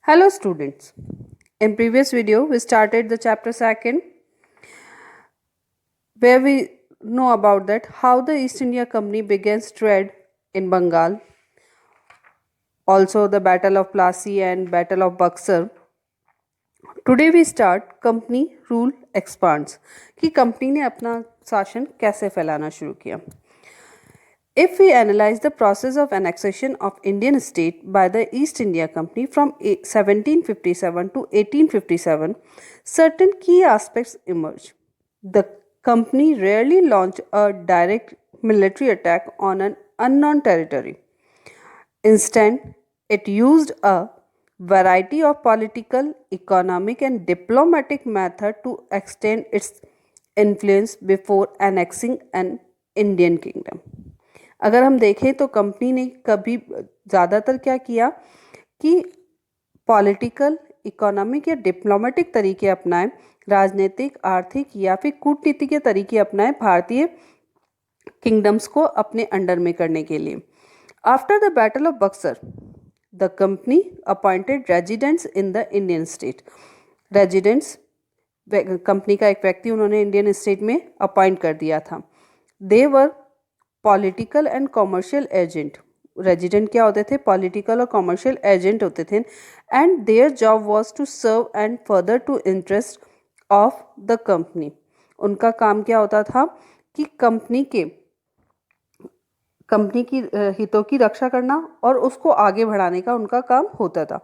Hello students. In previous video we started the chapter 2nd where we know about that how the East India Company began trade in Bengal, also the Battle of Plassey and Battle of Buxar. Today we start company rule expands कि company ने अपना शासन कैसे फैलाना शुरू किया. If we analyze the process of annexation of Indian state by the East India Company from 1757 to 1857, certain key aspects emerge. The company rarely launched a direct military attack on an unknown territory. Instead, it used a variety of political, economic, and diplomatic methods to extend its influence before annexing an Indian kingdom. अगर हम देखें तो company ने कभी ज़्यादातर क्या किया कि पॉलिटिकल, इकोनॉमिक या डिप्लोमेटिक तरीके अपनाए, राजनीतिक, आर्थिक या फिर कूटनीति के तरीके अपनाए भारतीय किंगडम्स को अपने अंडर में करने के लिए. After the battle of Buxar, the company appointed residents in the Indian state. Residents company का एक व्यक्ति उन्होंने इंडियन स्टेट में अपॉइंट कर दिया था. They were political and commercial agent. Resident क्या होते थे? पॉलिटिकल और कॉमर्शियल एजेंट होते थे. And their job was to serve and further to interest of the company. उनका काम क्या होता था कि कंपनी की हितों की रक्षा करना और उसको आगे बढ़ाने का उनका काम होता था.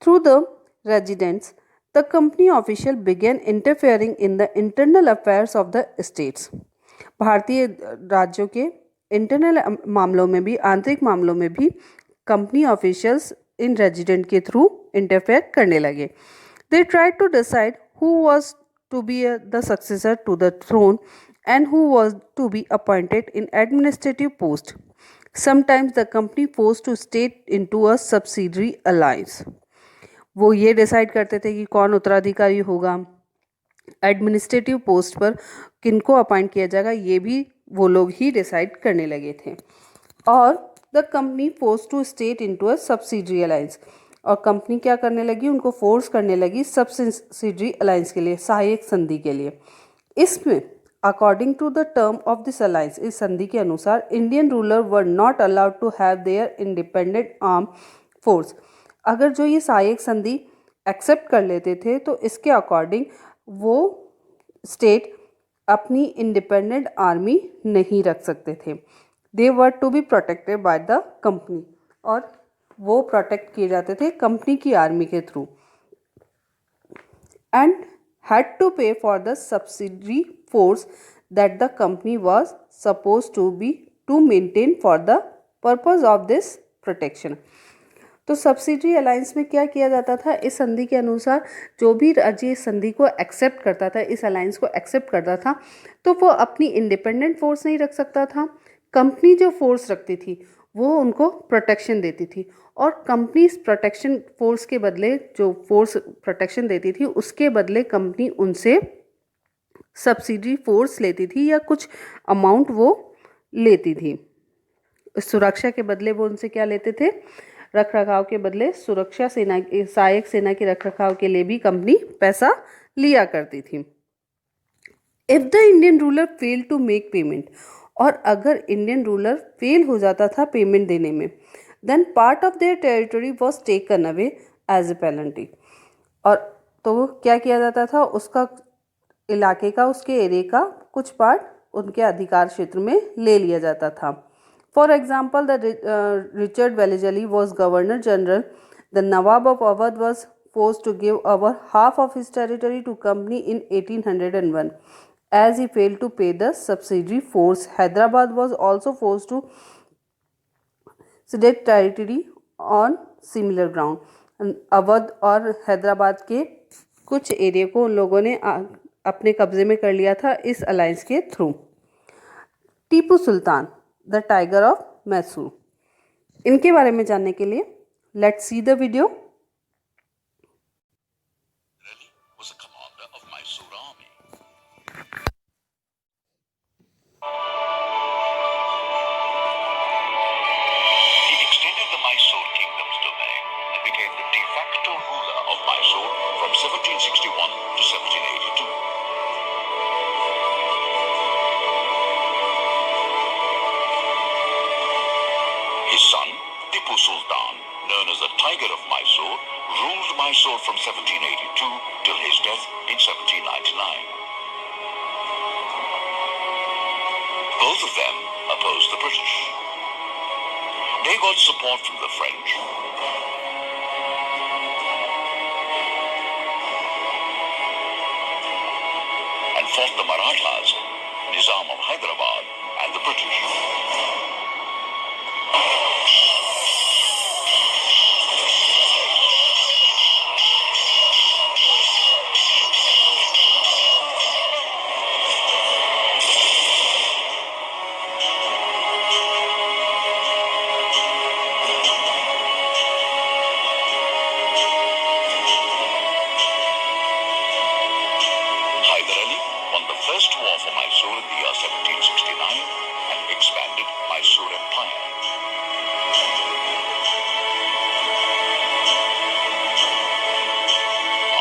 Through the residents the company official began interfering in the internal affairs of the states. भारतीय राज्यों के इंटरनल मामलों में भी, आंतरिक मामलों में भी कंपनी ऑफिशियल्स इन रेजिडेंट के थ्रू इंटरफेयर करने लगे. They tried to decide who was to be the successor to the throne and who was to be appointed in administrative post. Sometimes the company forced to state into a subsidiary alliance. वो ये decide करते थे कि कौन उत्तराधिकारी होगा, administrative post पर किनको अपॉइंट किया जाएगा, ये भी वो लोग ही डिसाइड करने लगे थे. और the company force to state into a subsidiary alliance. और कंपनी क्या करने लगी? उनको फोर्स करने लगी सब्सिडरी अलायंस के लिए, सहायक संधि के लिए. इसमें according to the term of this alliance, इस संधि के अनुसार Indian ruler were not allowed to have their independent arm force. अगर जो ये सहायक संधि एक्सेप्ट कर लेते थे तो इसके अकॉर्डिंग वो स्टेट अपनी इंडिपेंडेंट आर्मी नहीं रख सकते थे. They were to be protected by the company. और वो प्रोटेक्ट किए जाते थे कंपनी की आर्मी के through. And had to pay for the subsidiary force that the company was supposed to maintain for the purpose of this protection. तो subsidiary alliance में क्या किया जाता था? इस संधि के अनुसार जो भी राज्य इस संधि को एक्सेप्ट करता था, इस अलायंस को एक्सेप्ट करता था, तो वो अपनी इंडिपेंडेंट फोर्स नहीं रख सकता था. कंपनी जो फोर्स रखती थी वो उनको प्रोटेक्शन देती थी. और कंपनी इस प्रोटेक्शन फोर्स के बदले, जो फोर्स प्रोटेक्शन देती थी उसके बदले कंपनी उनसे सब्सिडी फोर्स लेती थी या कुछ अमाउंट वो लेती थी. सुरक्षा के बदले वो उनसे क्या लेते थे? रख रखाव के बदले सुरक्षा सेना, सहायक सेना के रख रखाव के लिए भी कंपनी पैसा लिया करती थी. If the Indian ruler fail to make payment, और अगर इंडियन रूलर फेल हो जाता था पेमेंट देने में, then part of their territory was taken away as a penalty. और तो क्या किया जाता था? उसका इलाके का, उसके एरिया का कुछ पार्ट उनके अधिकार क्षेत्र में ले लिया जाता था. For example, the Richard Wellesley was governor general. The nawab of Awadh was forced to give our half of his territory to company in 1801. As he failed to pay the subsidiary force, Hyderabad was also forced to cede territory on similar ground. Awadh और हैदराबाद के कुछ area को उन लोगों ने अपने कब्जे में कर लिया था इस अलायंस के through. Tipu Sultan, the tiger of Mysore. इनके बारे में जानने के लिए let's see the video. Mysore kingdom's domain and became became the de facto ruler of Mysore from 1761 to 1782. His son, Tipu Sultan, known as the Tiger of Mysore, ruled Mysore from 1782 till his death in 1799. Both of them opposed the British. They got support from the French, and fought the Marathas, Nizam of Hyderabad, and the British. Hyder Ali won the first war for Mysore in the year 1769 and expanded Mysore Empire.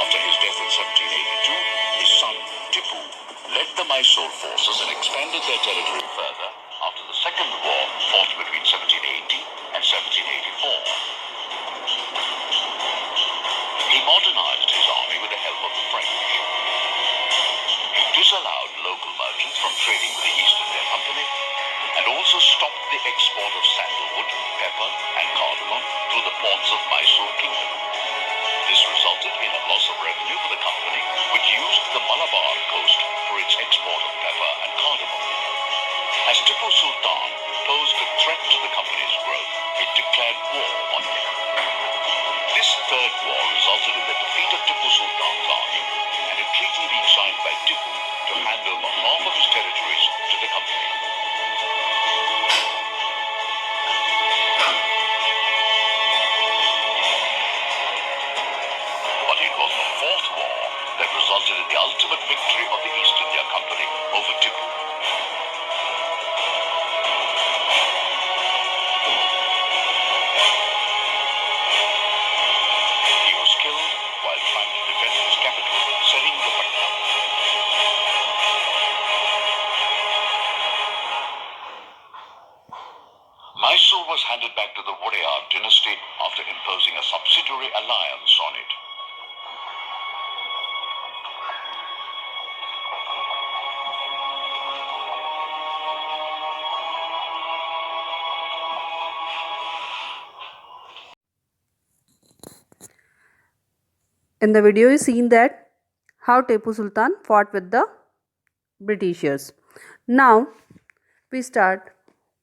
After his death in 1782, his son Tipu led the Mysore forces and expanded their territory further after the second war fought between 1780 and 1784. He modernized his army with the help of the French. He disallowed local merchants from trading with the East India Company and also stopped the export of sandalwood, pepper and cardamom through the ports of Mysore Kingdom. This resulted in a loss of revenue for the company, which used the Malabar coast for its export of pepper and cardamom. As Tipu Sultan posed a threat to the company's growth, it declared war on him. This third war resulted in the defeat of Tipu Sultan's army and a treaty being signed by Tipu to hand over half of his territories to the company. But it was the fourth war that resulted in the ultimate victory of the East India Company over Tipu. He was killed while trying to defend his capital, Seringamapatnam. Mysore was handed back to the Wadayar dynasty after imposing a subsidiary alliance on it. In the video you seen that how Tipu Sultan fought with the Britishers. Now we start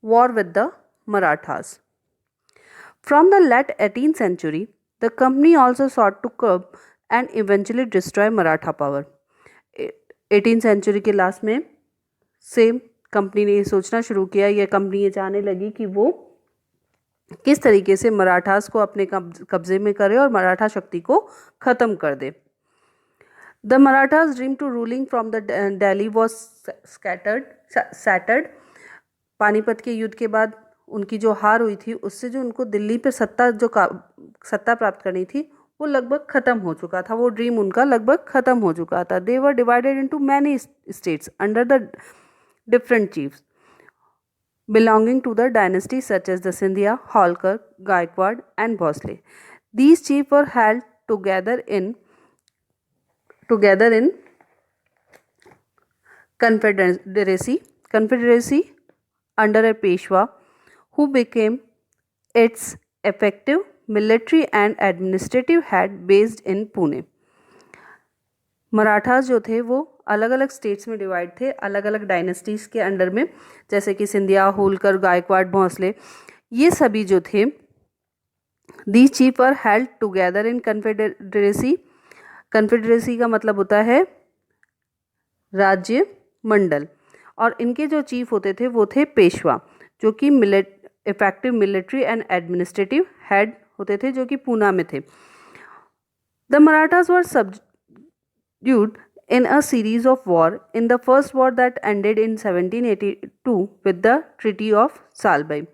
war with the Marathas. From the late 18th century, the company also sought to curb and eventually destroy Maratha power. 18th century के last में same company ने ये सोचना शुरू किया, यह company ये चाहने लगी कि वो किस तरीके से मराठास को अपने कब्जे में करे और मराठा शक्ति को ख़त्म कर दे. The Marathas dream to ruling from the Delhi was shattered. Panipat के युद्ध के बाद उनकी जो हार हुई थी उससे जो उनको दिल्ली पर सत्ता प्राप्त करनी थी वो लगभग ख़त्म हो चुका था. वो ड्रीम उनका लगभग ख़त्म हो चुका था. They were divided into many states under the different chiefs belonging to the dynasties such as the Scindia, Holkar, Gaikwad and Bhosle. These chiefs were held together in confederacy under a Peshwa who became its effective military and administrative head based in Pune. Marathas जो थे वो अलग अलग states में divide थे, अलग अलग dynasties के अंडर में, जैसे कि सिंधिया, होलकर, गायकवाड़, भोंसले, ये सभी जो थे. These chief are held together in confederacy. Confederacy का मतलब होता है राज्य मंडल, और इनके जो चीफ होते थे वो थे पेशवा, जो कि effective military and administrative head होते थे, जो कि पूना में थे. The Marathas were subdued in a series of war. In the first war that ended in 1782 with the Treaty of Salbai.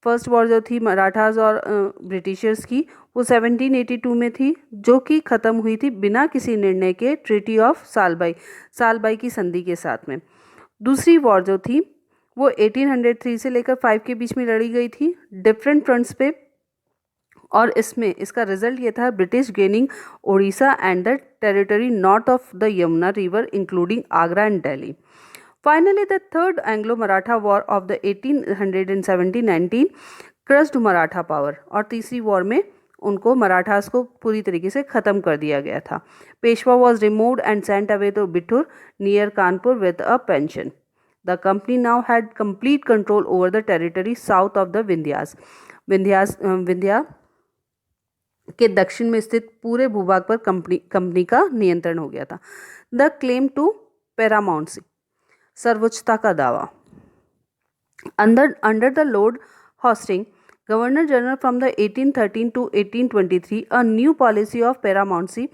First war जो थी मराठास और ब्रिटिशर्स की, वो 1782 में थी, जो कि ख़त्म हुई थी बिना किसी निर्णय के ट्रीटी ऑफ सालबाई की संधि के साथ में। दूसरी वॉर जो थी वो 1803 से लेकर 5 के बीच में लड़ी गई थी डिफरेंट फ्रंट्स पे, और इसमें इसका रिजल्ट ये था British gaining Odisha and the territory north of the Yamuna river including Agra and Delhi. Finally the third Anglo Maratha war of the 1817-19 crossed Maratha power, और तीसरी वॉर में उनको मराठास को पूरी तरीके से ख़त्म कर दिया गया था। Peshwa was removed and sent away to Bithoor near Kanpur with a pension. The company now had complete control over the territory south of the Vindhya के दक्षिण में स्थित पूरे भूभाग पर कंपनी का नियंत्रण हो गया था। द क्लेम टू पैरामाउंसी, सर्वोच्चता का दावा। Under the Lord hoisting Governor General from the 1813 to 1823, a new policy of paramountcy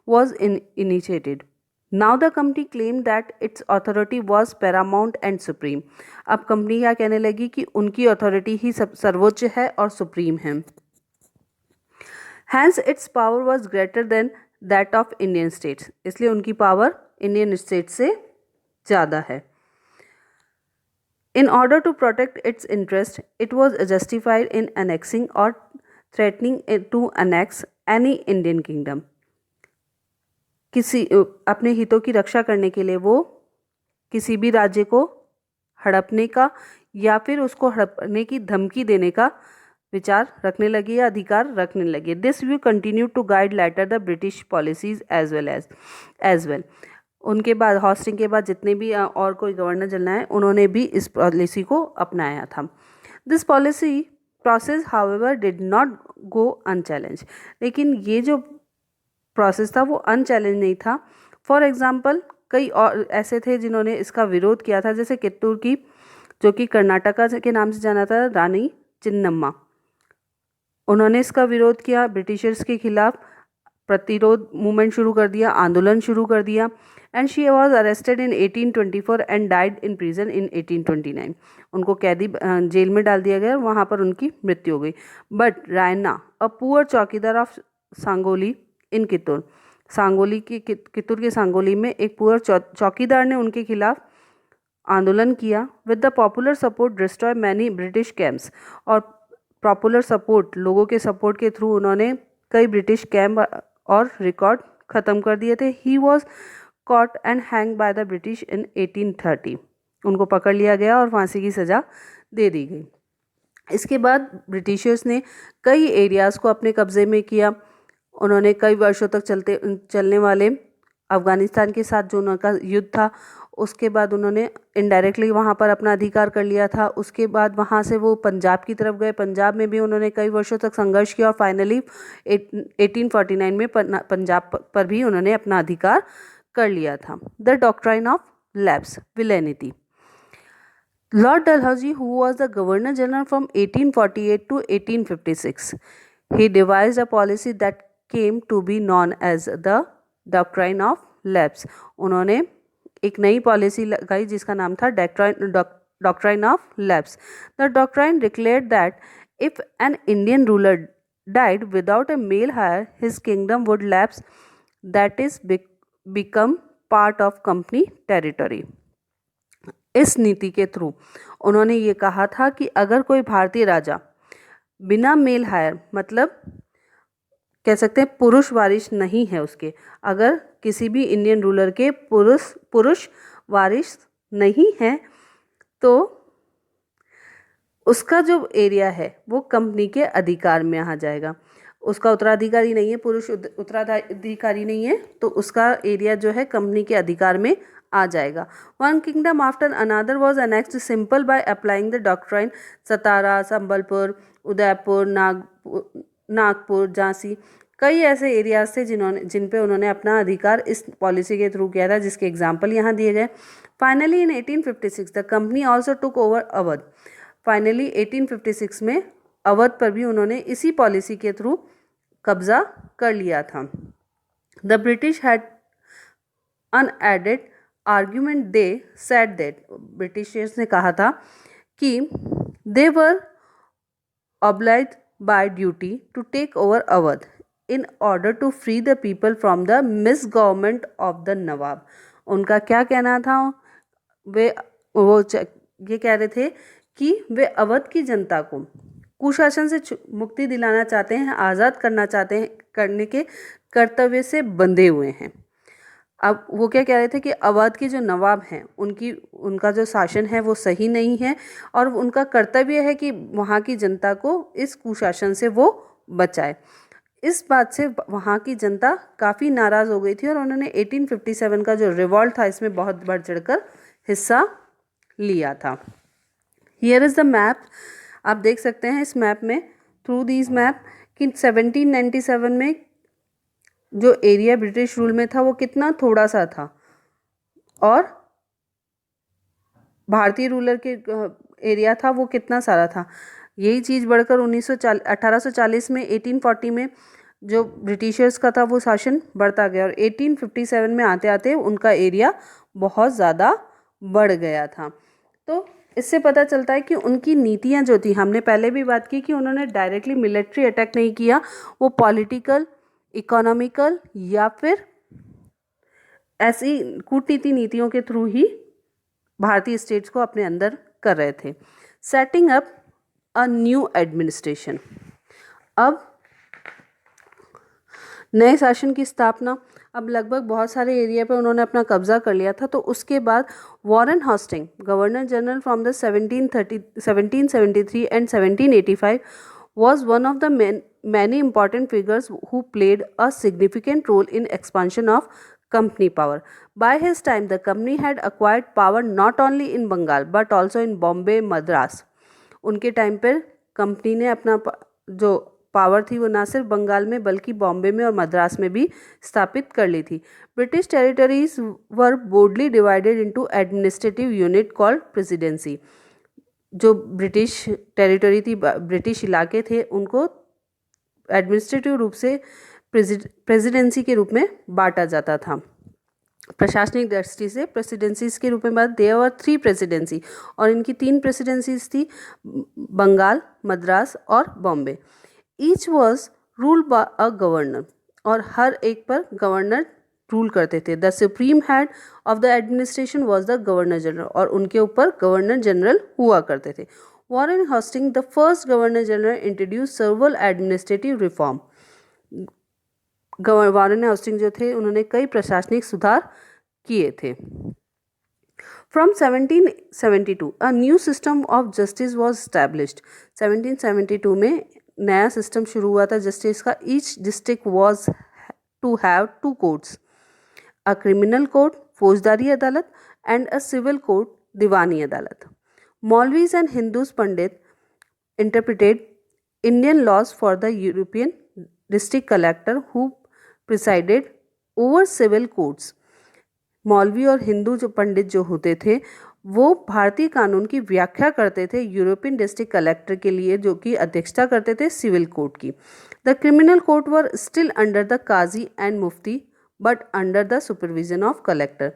was initiated. Now the company claimed that its authority was paramount and supreme. अब company क्या कहने लगी कि उनकी authority ही सर्वोच्च है और सुप्रीम है। Hence its power was greater than that of Indian states. इसलिए उनकी पावर इंडियन स्टेट से ज़्यादा है। In order to protect its interest, it was justified in annexing or threatening to annex any Indian kingdom. अपने हितों की रक्षा करने के लिए वो किसी भी राज्य को हड़पने का या फिर उसको हड़पने की धमकी देने का विचार रखने लगी या अधिकार रखने लगी। This view continued to guide later the British policies as well. उनके बाद हॉस्टिंग के बाद जितने भी और कोई गवर्नर जनरल हैं उन्होंने भी इस पॉलिसी को अपनाया था। This policy process however did not go unchallenged, लेकिन ये जो प्रोसेस था वो अनचैलेंज नहीं था। फॉर एग्जांपल कई और ऐसे थे जिन्होंने इसका विरोध किया था, जैसे कित्तूर की, जो कि कर्नाटका के नाम से जाना था, रानी चिन्नम्मा। उन्होंने इसका विरोध किया, ब्रिटिशर्स के खिलाफ प्रतिरोध मूवमेंट शुरू कर दिया, आंदोलन शुरू कर दिया। And she was arrested in 1824 and died in prison in 1829। उनको कैदी जेल में डाल दिया गया, वहाँ पर उनकी मृत्यु हो गई। बट रायन्ना, अ पुअर चौकीदार ऑफ सांगोली इन कित्तूर, कित्तूर के सांगोली में एक पुअर चौकीदार ने उनके खिलाफ आंदोलन किया। With the popular support destroy many British camps, और पॉपुलर सपोर्ट, लोगों के सपोर्ट के थ्रू उन्होंने कई ब्रिटिश कैंप और रिकॉर्ड ख़त्म कर दिए थे। He was caught and hang by the British in 1830। उनको पकड़ लिया गया और फांसी की सज़ा दे दी गई। इसके बाद ब्रिटिशर्स ने कई एरियाज़ को अपने कब्ज़े में किया। उन्होंने कई वर्षों तक चलने वाले अफ़गानिस्तान के साथ जो उनका युद्ध था, उसके बाद उन्होंने इनडायरेक्टली वहाँ पर अपना अधिकार कर लिया था। उसके बाद वहाँ से वो पंजाब की तरफ गए, पंजाब में भी उन्होंने कई वर्षों तक संघर्ष किया और फाइनली 1849 में पंजाब पर भी उन्होंने अपना अधिकार कर लिया था। The doctrine of lapse villainy. Lord Dalhousie, who was the governor general from 1848 to 1856, he devised a policy that came to be known as the doctrine of lapse. उन्होंने एक नई पॉलिसी लगाई जिसका नाम था doctrine of lapse. The doctrine declared that if an Indian ruler died without a male heir, his kingdom would lapse, that is become part of company territory. इस नीति के थ्रू उन्होंने ये कहा था कि अगर कोई भारतीय राजा बिना मेल हायर, मतलब कह सकते हैं पुरुष वारिश नहीं है उसके, अगर किसी भी इंडियन रूलर के पुरुष वारिश नहीं है, तो उसका जो एरिया है वो कंपनी के अधिकार में आ जाएगा। उसका उत्तराधिकारी नहीं है, पुरुष उत्तराधिकारी नहीं है, तो उसका एरिया जो है कंपनी के अधिकार में आ जाएगा। One kingdom after another was annexed simple by applying the doctrine. Satara, Sambalpur, Udaipur, Nagpur, Jhansi, कई ऐसे एरियाज थे जिन पे उन्होंने अपना अधिकार इस पॉलिसी के थ्रू किया था, जिसके एग्जाम्पल यहाँ दिए गए। Finally in 1856 the company also took over Awadh. Finally 1856 में अवध पर भी उन्होंने इसी पॉलिसी के थ्रू कब्जा कर लिया था। The British had unaided argument, they said that, Britishers ने कहा था कि दे वर obliged by duty to take over Awadh in order to free the people from the misgovernment of the Nawab. उनका क्या कहना था? वे ये कह रहे थे कि वे अवध की जनता को कुशासन से मुक्ति दिलाना चाहते हैं, आज़ाद करना चाहते हैं, करने के कर्तव्य से बंधे हुए हैं। अब वो क्या कह रहे थे कि अवध के जो नवाब हैं उनका जो शासन है वो सही नहीं है और उनका कर्तव्य है कि वहाँ की जनता को इस कुशासन से वो बचाए। इस बात से वहाँ की जनता काफ़ी नाराज़ हो गई थी और उन्होंने 1857 का जो रिवॉल्ट था इसमें बहुत बढ़ चढ़कर हिस्सा लिया था। Here is the map. आप देख सकते हैं इस मैप में, थ्रू दीज मैप, कि 1797 में जो एरिया ब्रिटिश रूल में था वो कितना थोड़ा सा था और भारतीय रूलर के एरिया था वो कितना सारा था। यही चीज़ बढ़कर 1840 में 1840 में जो ब्रिटिशर्स का था वो शासन बढ़ता गया और 1857 में आते आते उनका एरिया बहुत ज़्यादा बढ़ गया था। तो इससे पता चलता है कि उनकी नीतियाँ जो थी, हमने पहले भी बात की कि उन्होंने डायरेक्टली मिलिट्री अटैक नहीं किया, वो पॉलिटिकल, इकोनॉमिकल या फिर ऐसी कूटनीति नीतियों के थ्रू ही भारतीय स्टेट्स को अपने अंदर कर रहे थे। Setting up a new administration. अब नए शासन की स्थापना, अब लगभग बहुत सारे एरिया पे उन्होंने अपना कब्जा कर लिया था। तो उसके बाद Warren hoisting, governor general from the 1773 and 1785, was one of the many important figures who played a significant role in expansion of company power. By his time, the company had acquired power not only in Bengal but also in Bombay, Madras. उनके time पर company ने अपना जो power थी वो ना सिर्फ बंगाल में बल्कि बॉम्बे में और मद्रास में भी स्थापित कर ली थी। British territories were broadly divided into administrative unit called presidency. जो ब्रिटिश टेरिटरी थी, ब्रिटिश इलाके थे, उनको एडमिनिस्ट्रेटिव रूप से प्रेसिडेंसी के रूप में बांटा जाता था। प्रशासनिक दृष्टि से प्रेसिडेंसीज के रूप में बात, देयर वर 3 प्रेसिडेंसी और इनकी 3 प्रेसिडेंसीज थी, बंगाल, मद्रास और Bombay. Each was ruled by a governor और हर एक पर गवर्नर रूल करते थे। The supreme head of the administration was the governor general और उनके ऊपर गवर्नर जनरल हुआ करते थे। Warren hoisting, the first governor general, introduce सर्वल administrative reform. Warren hoisting जो थे उन्होंने कई प्रशासनिक सुधार किए थे। From 1772 a new system of justice was established. 1772 में नया सिस्टम शुरू हुआ था जस्टिस का। Each district was to have 2 courts, a criminal court, फौजदारी अदालत, and a civil court, दीवानी अदालत. Maulvis and Hindus Pandit interpreted Indian laws for the European district collector who presided over civil courts. मौलवी और हिंदू जो पंडित जो होते थे वो भारतीय कानून की व्याख्या करते थे यूरोपियन डिस्ट्रिक्ट कलेक्टर के लिए, जो कि अध्यक्षता करते थे सिविल कोर्ट की। The criminal court were still under the qazi and mufti but under the supervision of collector.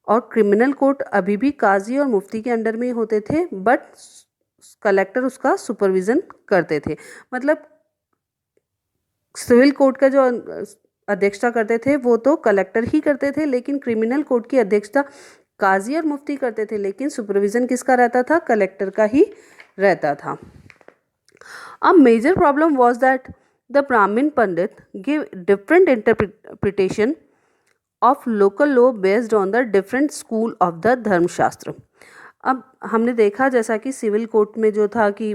और क्रिमिनल कोर्ट अभी भी काजी और मुफ्ती के अंडर में होते थे बट कलेक्टर उसका सुपरविजन करते थे। मतलब सिविल कोर्ट का जो अध्यक्षता करते थे वो तो कलेक्टर ही करते थे, लेकिन क्रिमिनल कोर्ट की अध्यक्षता काजी और मुफ्ती करते थे, लेकिन सुपरविजन किसका रहता था? कलेक्टर का ही रहता था। A major problem was that the Brahmin pandit give different interpretation of local law based on the different school of the Dharmashastra. अब हमने देखा जैसा कि सिविल कोर्ट में जो था कि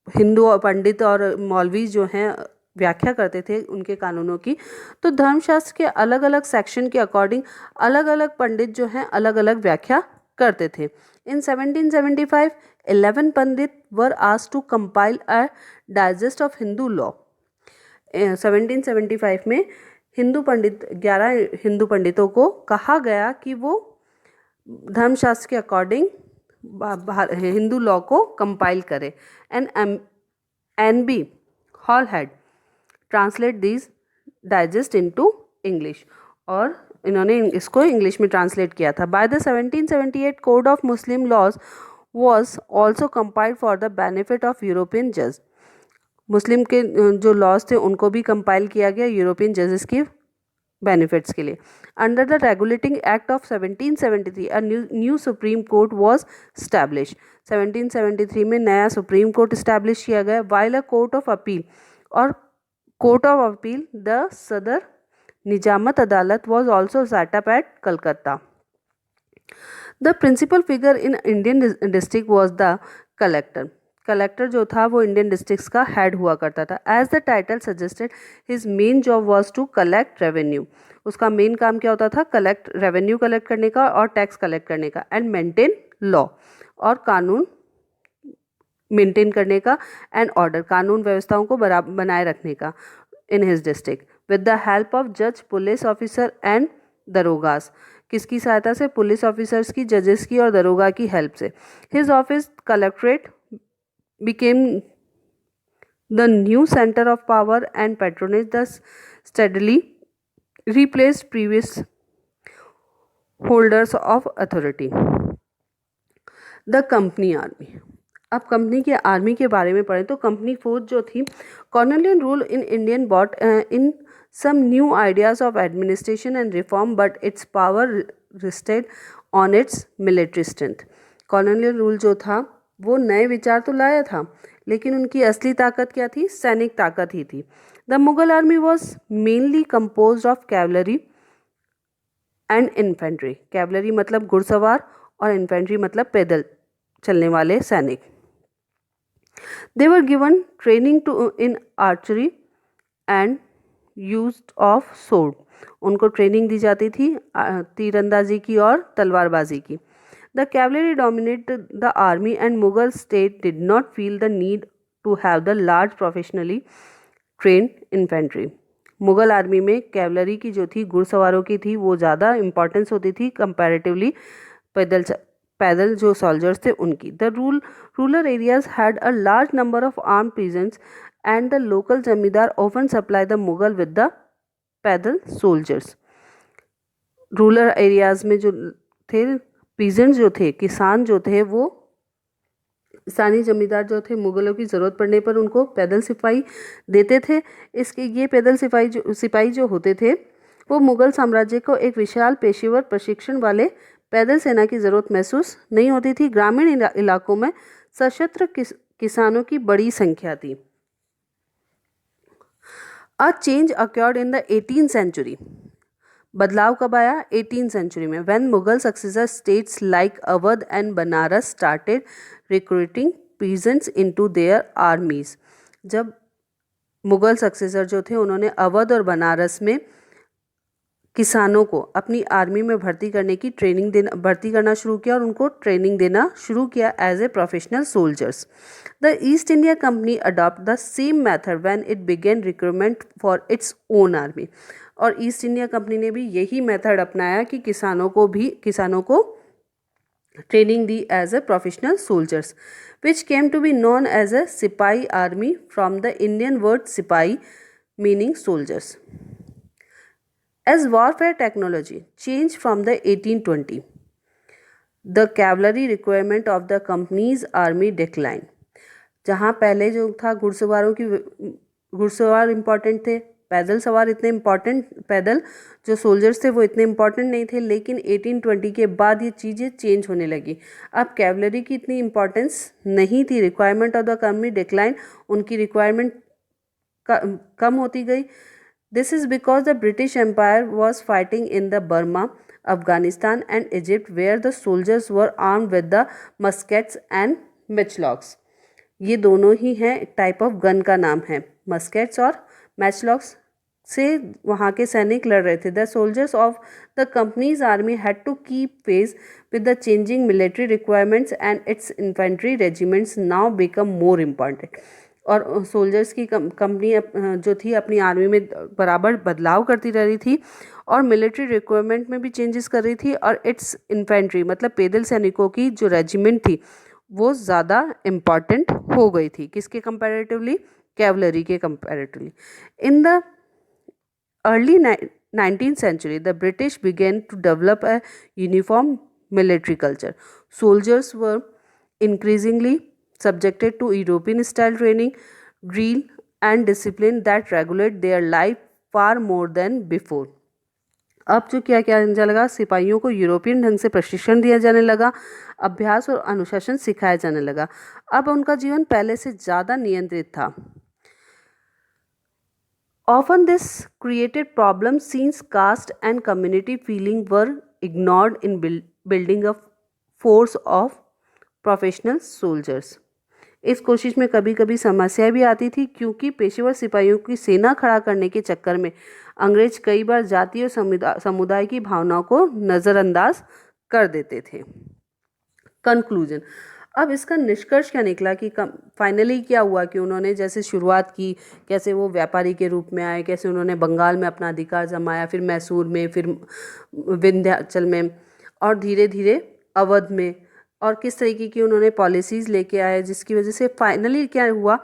हिंदू और पंडित और मौलवी जो हैं व्याख्या करते थे उनके कानूनों की, तो धर्मशास्त्र के अलग अलग सेक्शन के अकॉर्डिंग अलग अलग पंडित जो हैं अलग अलग व्याख्या करते थे। In 1775 11 pandit were asked to compile a digest of Hindu law. 1775 में 11 हिंदू पंडितों को कहा गया कि वो धर्मशास्त्र के अकॉर्डिंग हिंदू लॉ को कंपाइल करें। N B Hall had translate this digest into English, और इन्होंने इसको इंग्लिश में ट्रांसलेट किया था। By the 1778 code of Muslim laws was also compiled for the benefit of European judges. Muslim के जो लॉज थे उनको भी कंपाइल किया गया यूरोपियन जजेस के बेनिफिट्स के लिए। Under the regulating act of 1773 a new supreme court was establish. 1773 में नया सुप्रीम कोर्ट स्टैब्लिश किया गया। While a court of appeal और court of appeal the Sadar Nizamat Adalat was also set up at Calcutta. The principal figure in Indian district was the collector. Collector जो था वो Indian districts का head हुआ करता था। As the title suggested his main job was to collect revenue. उसका main काम क्या होता था? कलेक्ट रेवेन्यू कलेक्ट करने का और टैक्स कलेक्ट करने का, एंड मेंटेन लॉ और कानून मेंटेन करने का, एंड ऑर्डर कानून व्यवस्थाओं को बनाए रखने का in his district with the help of जज, पुलिस ऑफिसर एंड दरोगास। किसकी सहायता से? पुलिस ऑफिसर्स की, जजेस की और दरोगा की हेल्प से। His office collectorate became the new center of power and patronage, thus steadily replaced previous holders of authority. The company army. अब कंपनी के आर्मी के बारे में पढ़ें तो कंपनी फौज जो थी, Cornelian rule in Indian brought in some new ideas of administration and reform, but its power rested on its military strength. Cornelian rule जो था वो नए विचार तो लाया था, लेकिन उनकी असली ताकत क्या थी? सैनिक ताकत ही थी। The Mughal army was mainly compose of cavalry and infantry. Cavalry मतलब घुड़सवार और इन्फेंट्री मतलब पैदल चलने वाले सैनिक। They were given training to in archery and use of sword. उनको ट्रेनिंग दी जाती थी तीरंदाजी की और तलवारबाजी की। The cavalry dominated the army and Mughal state did not feel the need to have the large professionally trained infantry. Mughal army में कैवलरी की जो थी, घुड़सवारों की थी, वो ज़्यादा इंपॉर्टेंस होती थी कंपैरेटिवली पैदल जो सोल्जर्स थे उनकी। The rural areas had a large number of armed peasants and the local zamindar often supply the Mughal with the पैदल सोल्जर्स। रूरल एरियाज में जो थे पीजेंट्स जो थे, किसान जो थे, वो स्थानीय जमींदार जो थे मुगलों की ज़रूरत पड़ने पर उनको पैदल सिपाही देते थे। इसके ये पैदल सिपाही जो होते थे वो मुगल साम्राज्य को एक विशाल पेशेवर प्रशिक्षण वाले पैदल सेना की ज़रूरत महसूस नहीं होती थी। ग्रामीण इलाकों में सशस्त्र किसानों की बड़ी संख्या थी। A change occurred in the 18th century. बदलाव कब आया? 18th सेंचुरी में। When Mughal successor states like Awadh and Banaras started recruiting peasants into their armies. जब मुगल सक्सेसर जो थे उन्होंने अवध और बनारस में किसानों को अपनी आर्मी में भर्ती करना शुरू किया और उनको ट्रेनिंग देना शुरू किया as a professional soldiers. The East India company adopt the same method when it began recruitment for its own army. और ईस्ट इंडिया कंपनी ने भी यही मेथड अपनाया कि किसानों को ट्रेनिंग दी as a professional soldiers, which came to be known as a sipahi army from the Indian word sipahi meaning soldiers. As warfare technology changed from the 1820, the cavalry requirement of the company's army declined. जहाँ पहले जो था घुड़सवार important थे, पैदल सवार इतने पैदल जो सोल्जर्स थे वो इतने इम्पॉर्टेंट नहीं थे, लेकिन 1820 के बाद ये चीज़ें चेंज होने लगी। अब कैवलरी की इतनी इम्पॉर्टेंस नहीं थी। Requirement of the company decline, उनकी रिक्वायरमेंट कम होती गई। This is because the British Empire was fighting in the Burma, Afghanistan and Egypt, where the soldiers were armed with the muskets and matchlocks. ये दोनों ही हैं type of gun का नाम है, मस्केट्स और मैचलॉक्स से वहाँ के सैनिक लड़ रहे थे। The soldiers of the company's army had to keep pace with the changing military requirements and its infantry regiments now become more important. और सोल्जर्स की कंपनी जो थी अपनी आर्मी में बराबर बदलाव करती रह रही थी और मिलिट्री रिक्वायरमेंट में भी चेंजेस कर रही थी, और इट्स इन्फेंट्री मतलब पैदल सैनिकों की जो रेजिमेंट थी वो ज़्यादा इम्पॉर्टेंट हो गई थी। किसके कंपैरेटिवली? कैवलरी के comparatively. In the early 19th century the British began to develop a uniform military culture. Soldiers were increasingly subjected to European style training, drill and discipline that regulate their life far more than before. अब जो क्या क्या जाने लगा, सिपाहियों को European ढंग से प्रशिक्षण दिया जाने लगा, अभ्यास और अनुशासन सिखाया जाने लगा। अब उनका जीवन पहले से ज़्यादा नियंत्रित था। Often this created problems since caste and community feeling were ignored in building a force of professional soldiers. इस कोशिश में कभी कभी समस्या भी आती थी क्योंकि पेशेवर सिपाहियों की सेना खड़ा करने के चक्कर में अंग्रेज कई बार जाति और समुदाय की भावनाओं को नज़रअंदाज कर देते थे। कंक्लूजन, अब इसका निष्कर्ष क्या निकला कि फाइनली क्या हुआ कि उन्होंने जैसे शुरुआत की, कैसे वो व्यापारी के रूप में आए, कैसे उन्होंने बंगाल में अपना अधिकार जमाया, फिर मैसूर में, फिर विंध्याचल में और धीरे धीरे अवध में, और किस तरीके की उन्होंने पॉलिसीज़ लेके आए जिसकी वजह से फाइनली क्या हुआ,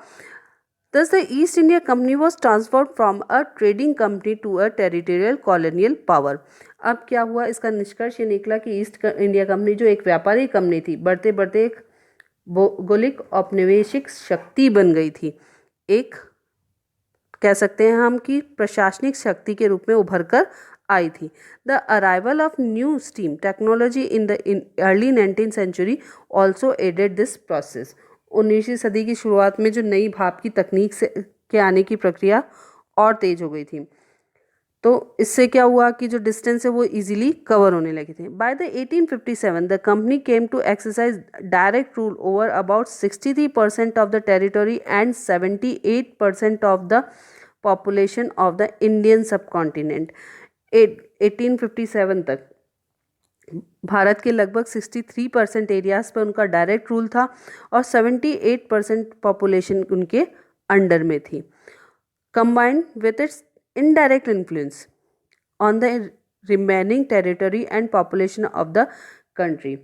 Thus the East India Company was transformed from a trading company to a territorial colonial power. अब क्या हुआ, इसका निष्कर्ष ये निकला कि ईस्ट इंडिया कंपनी जो एक व्यापारी कंपनी थी, बढ़ते बढ़ते एक भौगोलिक औपनिवेशिक शक्ति बन गई थी, एक कह सकते हैं हम कि प्रशासनिक शक्ति के रूप में उभर कर आई थी। The arrival of new steam technology in the early 19th century also added this process. 19वीं सदी की शुरुआत में जो नई भाप की तकनीक से के आने की प्रक्रिया और तेज हो गई थी, तो इससे क्या हुआ कि जो डिस्टेंस है वो इजीली कवर होने लगे थे। By the 1857 the company came to exercise direct rule over about 63% of the territory and 78% of the population of the Indian subcontinent. 1857 तक भारत के लगभग 63% एरियाज पर उनका डायरेक्ट रूल था और 78% पॉपुलेशन उनके अंडर में थी। Combined with its indirect influence on the remaining territory and population of the country,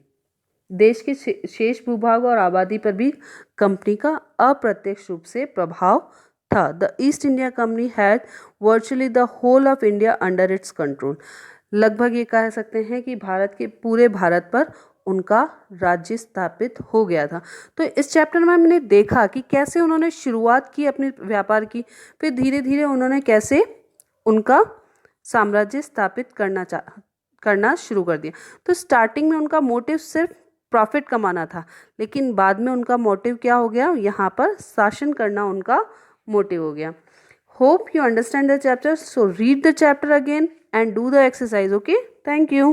देश के शेष भूभाग और आबादी पर भी कंपनी का अप्रत्यक्ष रूप से प्रभाव था। The East India company had virtually the whole of India under its control. लगभग ये कह सकते हैं कि भारत के पूरे भारत पर उनका राज्य स्थापित हो गया था। तो इस चैप्टर में हमने देखा कि कैसे उन्होंने शुरुआत की अपने व्यापार की, फिर धीरे धीरे उन्होंने कैसे उनका साम्राज्य स्थापित करना शुरू कर दिया। तो स्टार्टिंग में उनका मोटिव सिर्फ प्रॉफिट कमाना था, लेकिन बाद में उनका मोटिव क्या हो गया, यहाँ पर शासन करना उनका मोटिव हो गया। Hope you understand the chapter. So read the chapter again and do the exercise. Okay. Thank you.